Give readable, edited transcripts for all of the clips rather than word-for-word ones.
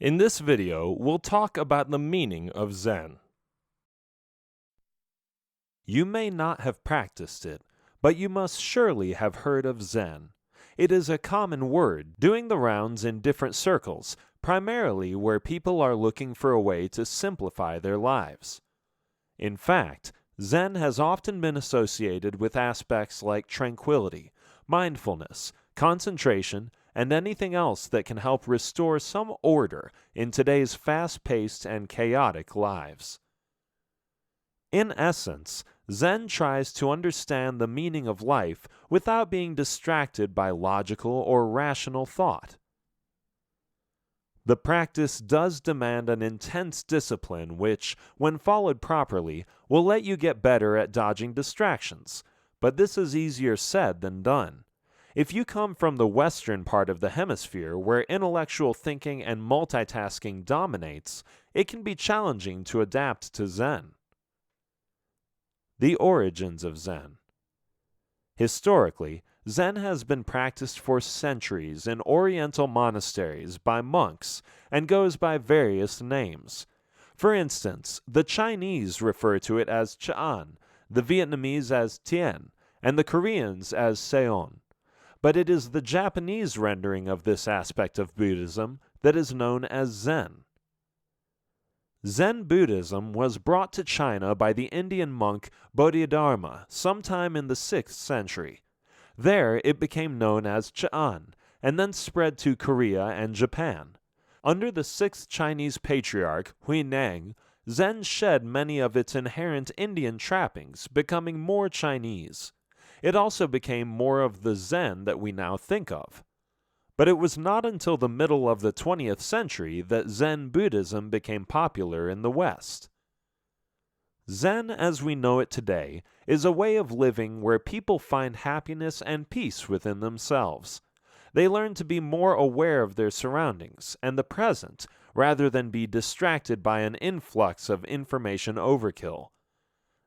In this video, we'll talk about the meaning of Zen. You may not have practiced it, but you must surely have heard of Zen. It is a common word, doing the rounds in different circles, primarily where people are looking for a way to simplify their lives. In fact, Zen has often been associated with aspects like tranquility, mindfulness, concentration, and anything else that can help restore some order in today's fast-paced and chaotic lives. In essence, Zen tries to understand the meaning of life without being distracted by logical or rational thought. The practice does demand an intense discipline which, when followed properly, will let you get better at dodging distractions, but this is easier said than done. If you come from the western part of the hemisphere where intellectual thinking and multitasking dominates, it can be challenging to adapt to Zen. The origins of Zen. Historically, Zen has been practiced for centuries in Oriental monasteries by monks and goes by various names. For instance, the Chinese refer to it as Ch'an, the Vietnamese as Tien, and the Koreans as Seon. But it is the Japanese rendering of this aspect of Buddhism that is known as Zen. Zen Buddhism was brought to China by the Indian monk Bodhidharma sometime in the 6th century. There it became known as Ch'an, and then spread to Korea and Japan. Under the 6th Chinese patriarch Huineng, Zen shed many of its inherent Indian trappings, becoming more Chinese. It also became more of the Zen that we now think of. But it was not until the middle of the 20th century that Zen Buddhism became popular in the West. Zen, as we know it today, is a way of living where people find happiness and peace within themselves. They learn to be more aware of their surroundings and the present, rather than be distracted by an influx of information overkill.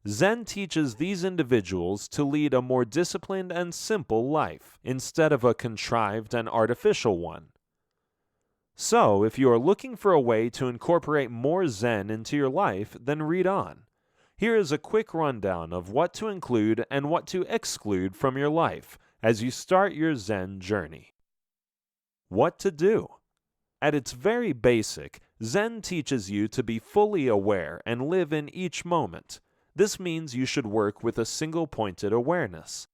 Zen teaches these individuals to lead a more disciplined and simple life, instead of a contrived and artificial one. So, if you are looking for a way to incorporate more Zen into your life, then read on. Here is a quick rundown of what to include and what to exclude from your life as you start your Zen journey. What to do? At its very basic, Zen teaches you to be fully aware and live in each moment. This means you should work with a single-pointed awareness.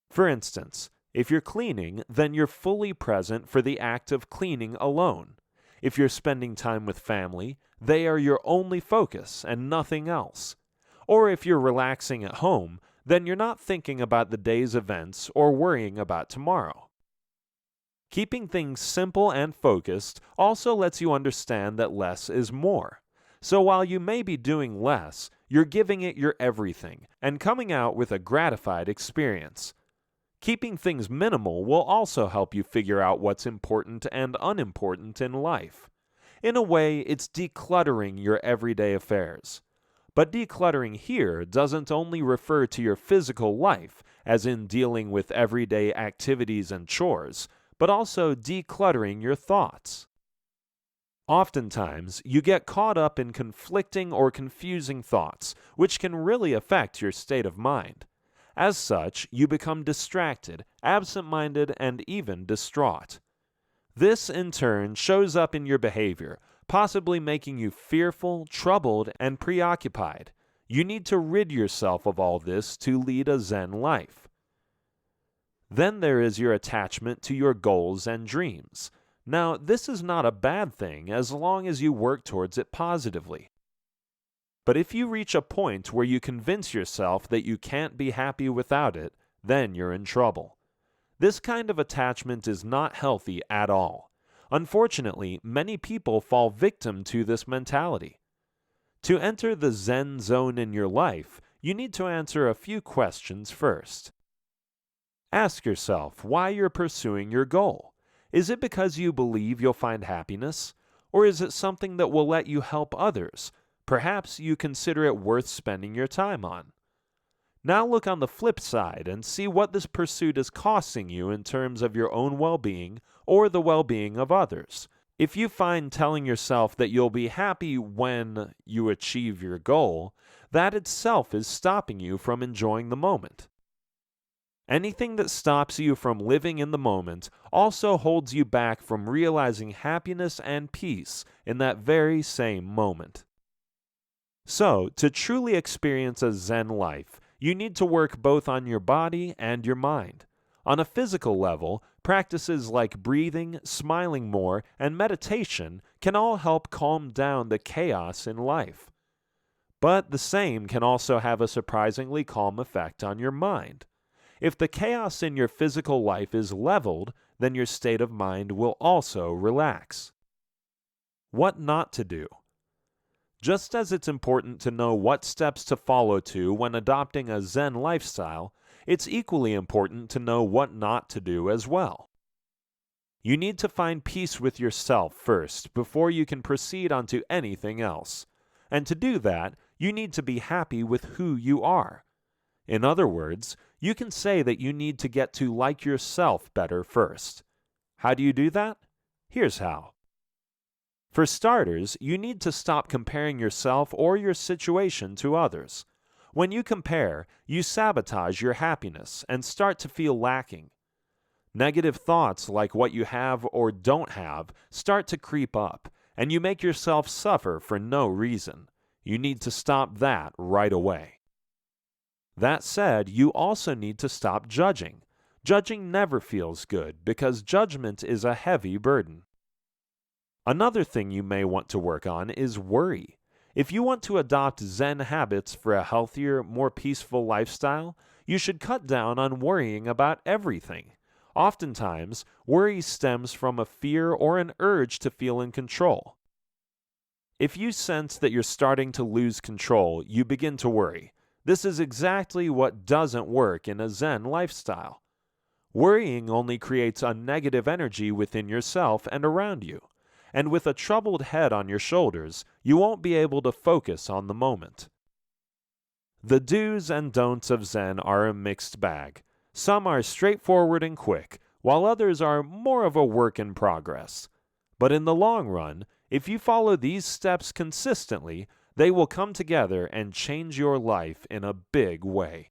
For instance, if you're cleaning, then you're fully present for the act of cleaning alone. If you're spending time with family, they are your only focus and nothing else. Or if you're relaxing at home, then you're not thinking about the day's events or worrying about tomorrow. Keeping things simple and focused also lets you understand that less is more. So while you may be doing less, you're giving it your everything and coming out with a gratified experience. Keeping things minimal will also help you figure out what's important and unimportant in life. In a way, it's decluttering your everyday affairs. But decluttering here doesn't only refer to your physical life, as in dealing with everyday activities and chores, but also decluttering your thoughts. Oftentimes, you get caught up in conflicting or confusing thoughts, which can really affect your state of mind. As such, you become distracted, absent-minded, and even distraught. This, in turn, shows up in your behavior, possibly making you fearful, troubled, and preoccupied. You need to rid yourself of all this to lead a Zen life. Then there is your attachment to your goals and dreams. Now, this is not a bad thing as long as you work towards it positively. But if you reach a point where you convince yourself that you can't be happy without it, then you're in trouble. This kind of attachment is not healthy at all. Unfortunately, many people fall victim to this mentality. To enter the Zen zone in your life, you need to answer a few questions first. Ask yourself why you're pursuing your goal. Is it because you believe you'll find happiness? Or is it something that will let you help others? Perhaps you consider it worth spending your time on. Now look on the flip side and see what this pursuit is costing you in terms of your own well-being or the well-being of others. If you find telling yourself that you'll be happy when you achieve your goal, that itself is stopping you from enjoying the moment. Anything that stops you from living in the moment also holds you back from realizing happiness and peace in that very same moment. So, to truly experience a Zen life, you need to work both on your body and your mind. On a physical level, practices like breathing, smiling more, and meditation can all help calm down the chaos in life. But the same can also have a surprisingly calm effect on your mind. If the chaos in your physical life is leveled, then your state of mind will also relax. What not to do. Just as it's important to know what steps to follow when adopting a Zen lifestyle, it's equally important to know what not to do as well. You need to find peace with yourself first before you can proceed onto anything else. And to do that, you need to be happy with who you are. In other words, you can say that you need to get to like yourself better first. How do you do that? Here's how. For starters, you need to stop comparing yourself or your situation to others. When you compare, you sabotage your happiness and start to feel lacking. Negative thoughts like what you have or don't have start to creep up, and you make yourself suffer for no reason. You need to stop that right away. That said, you also need to stop judging. Judging never feels good because judgment is a heavy burden. Another thing you may want to work on is worry. If you want to adopt Zen habits for a healthier, more peaceful lifestyle, you should cut down on worrying about everything. Oftentimes, worry stems from a fear or an urge to feel in control. If you sense that you're starting to lose control, you begin to worry. This is exactly what doesn't work in a Zen lifestyle. Worrying only creates a negative energy within yourself and around you. And with a troubled head on your shoulders, you won't be able to focus on the moment. The do's and don'ts of Zen are a mixed bag. Some are straightforward and quick, while others are more of a work in progress. But in the long run, if you follow these steps consistently, they will come together and change your life in a big way.